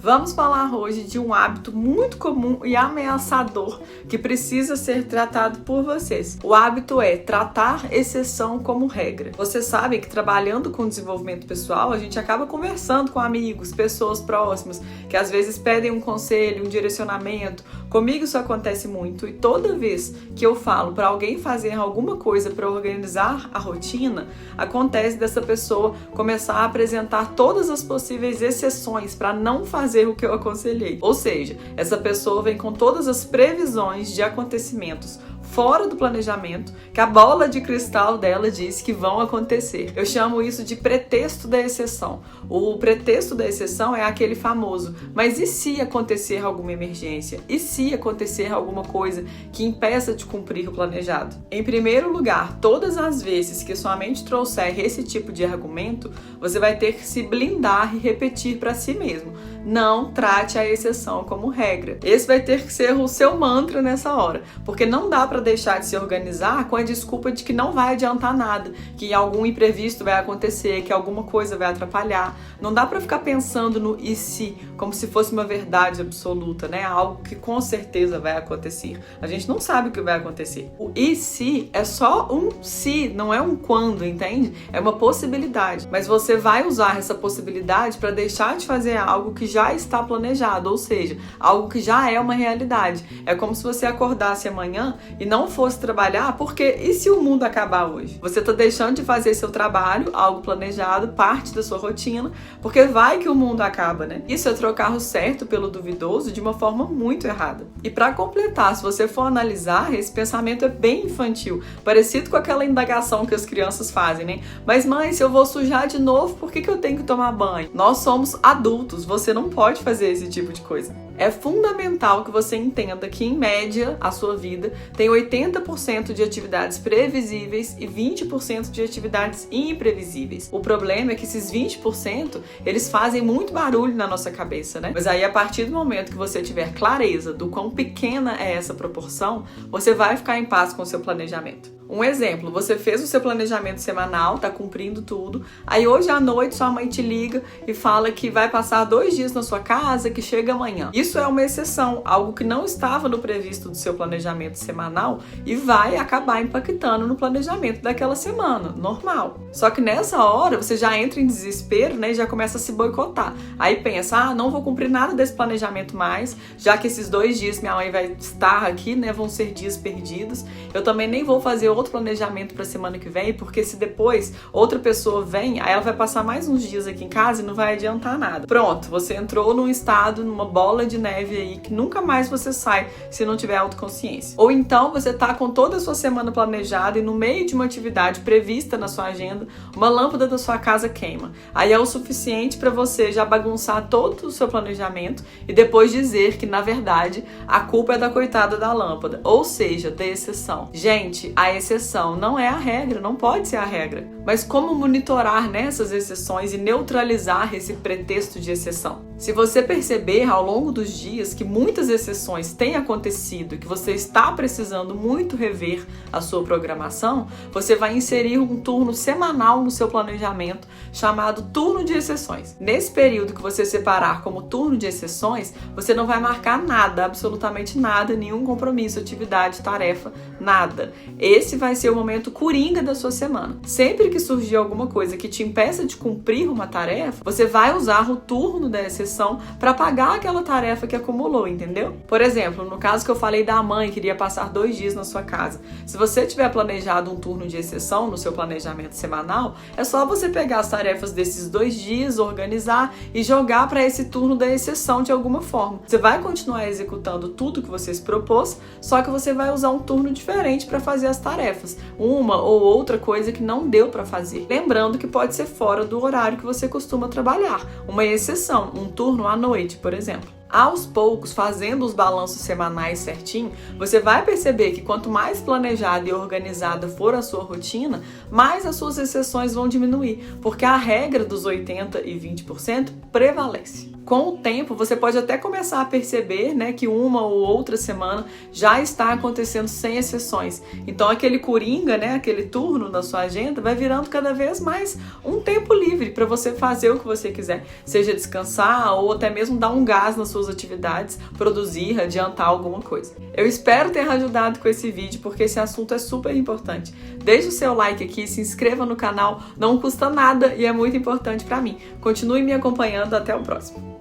Vamos falar hoje de um hábito muito comum e ameaçador que precisa ser tratado por vocês. O hábito é tratar exceção como regra. Vocês sabem que trabalhando com desenvolvimento pessoal, a gente acaba conversando com amigos, pessoas próximas, que às vezes pedem um conselho, um direcionamento. Comigo isso acontece muito e toda vez que eu falo para alguém fazer alguma coisa para organizar a rotina, acontece dessa pessoa começar a apresentar todas as possíveis exceções para não fazer o que eu aconselhei. Ou seja, essa pessoa vem com todas as previsões de acontecimentos fora do planejamento, que a bola de cristal dela diz que vão acontecer. Eu chamo isso de pretexto da exceção. O pretexto da exceção é aquele famoso, mas e se acontecer alguma emergência? E se acontecer alguma coisa que impeça de cumprir o planejado? Em primeiro lugar, todas as vezes que sua mente trouxer esse tipo de argumento, você vai ter que se blindar e repetir para si mesmo. Não trate a exceção como regra. Esse vai ter que ser o seu mantra nessa hora, porque não dá para deixar de se organizar com a desculpa de que não vai adiantar nada, que algum imprevisto vai acontecer, que alguma coisa vai atrapalhar. Não dá para ficar pensando no e se, como se fosse uma verdade absoluta, né? Algo que com certeza vai acontecer. A gente não sabe o que vai acontecer. O e se é só um se, não é um quando, entende? É uma possibilidade, mas você vai usar essa possibilidade para deixar de fazer algo que já está planejado, ou seja, algo que já é uma realidade. É como se você acordasse amanhã e não fosse trabalhar, porque e se o mundo acabar hoje? Você está deixando de fazer seu trabalho, algo planejado, parte da sua rotina, porque vai que o mundo acaba, né? Isso é trocar o certo pelo duvidoso de uma forma muito errada. E para completar, se você for analisar, esse pensamento é bem infantil, parecido com aquela indagação que as crianças fazem, né? Mas mãe, se eu vou sujar de novo, por que eu tenho que tomar banho? Nós somos adultos, você não pode fazer esse tipo de coisa. É fundamental que você entenda que, em média, a sua vida tem 80% de atividades previsíveis e 20% de atividades imprevisíveis. O problema é que esses 20%, eles fazem muito barulho na nossa cabeça, né? Mas aí, a partir do momento que você tiver clareza do quão pequena é essa proporção, você vai ficar em paz com o seu planejamento. Um exemplo, você fez o seu planejamento semanal, tá cumprindo tudo, aí hoje à noite sua mãe te liga e fala que vai passar 2 dias na sua casa, que chega amanhã. Isso é uma exceção, algo que não estava no previsto do seu planejamento semanal e vai acabar impactando no planejamento daquela semana, normal. Só que nessa hora você já entra em desespero, né, e já começa a se boicotar. Aí pensa, não vou cumprir nada desse planejamento mais, já que esses 2 dias minha mãe vai estar aqui, né, vão ser dias perdidos. Eu também nem vou fazer outro planejamento para semana que vem, porque se depois outra pessoa vem, aí ela vai passar mais uns dias aqui em casa e não vai adiantar nada. Pronto, você entrou num estado, numa bola de neve aí que nunca mais você sai se não tiver autoconsciência. Ou então você tá com toda a sua semana planejada e no meio de uma atividade prevista na sua agenda, uma lâmpada da sua casa queima. Aí é o suficiente para você já bagunçar todo o seu planejamento e depois dizer que, na verdade, a culpa é da coitada da lâmpada, ou seja, da exceção. Gente, a exceção não é a regra, não pode ser a regra. Mas como monitorar nessas exceções e neutralizar esse pretexto de exceção? Se você perceber ao longo dos dias que muitas exceções têm acontecido e que você está precisando muito rever a sua programação, você vai inserir um turno semanal no seu planejamento chamado turno de exceções. Nesse período que você separar como turno de exceções, você não vai marcar nada, absolutamente nada, nenhum compromisso, atividade, tarefa, nada. Esse vai ser o momento coringa da sua semana. Sempre que surgir alguma coisa que te impeça de cumprir uma tarefa, você vai usar o turno da exceção para pagar aquela tarefa que acumulou, entendeu? Por exemplo, no caso que eu falei da mãe que iria passar 2 dias na sua casa, se você tiver planejado um turno de exceção no seu planejamento semanal, é só você pegar as tarefas desses 2 dias, organizar e jogar para esse turno da exceção de alguma forma. Você vai continuar executando tudo que você se propôs, só que você vai usar um turno diferente para fazer as tarefas, uma ou outra coisa que não deu para fazer. Lembrando que pode ser fora do horário que você costuma trabalhar, uma exceção, um turno à noite, por exemplo. Aos poucos, fazendo os balanços semanais certinho, você vai perceber que quanto mais planejada e organizada for a sua rotina, mais as suas exceções vão diminuir, porque a regra dos 80% e 20% prevalece. Com o tempo, você pode até começar a perceber, né, que uma ou outra semana já está acontecendo sem exceções. Então, aquele coringa, né, aquele turno na sua agenda vai virando cada vez mais um tempo livre para você fazer o que você quiser, seja descansar ou até mesmo dar um gás nas suas atividades, produzir, adiantar alguma coisa. Eu espero ter ajudado com esse vídeo, porque esse assunto é super importante. Deixe o seu like aqui, se inscreva no canal, não custa nada e é muito importante para mim. Continue me acompanhando, até o próximo.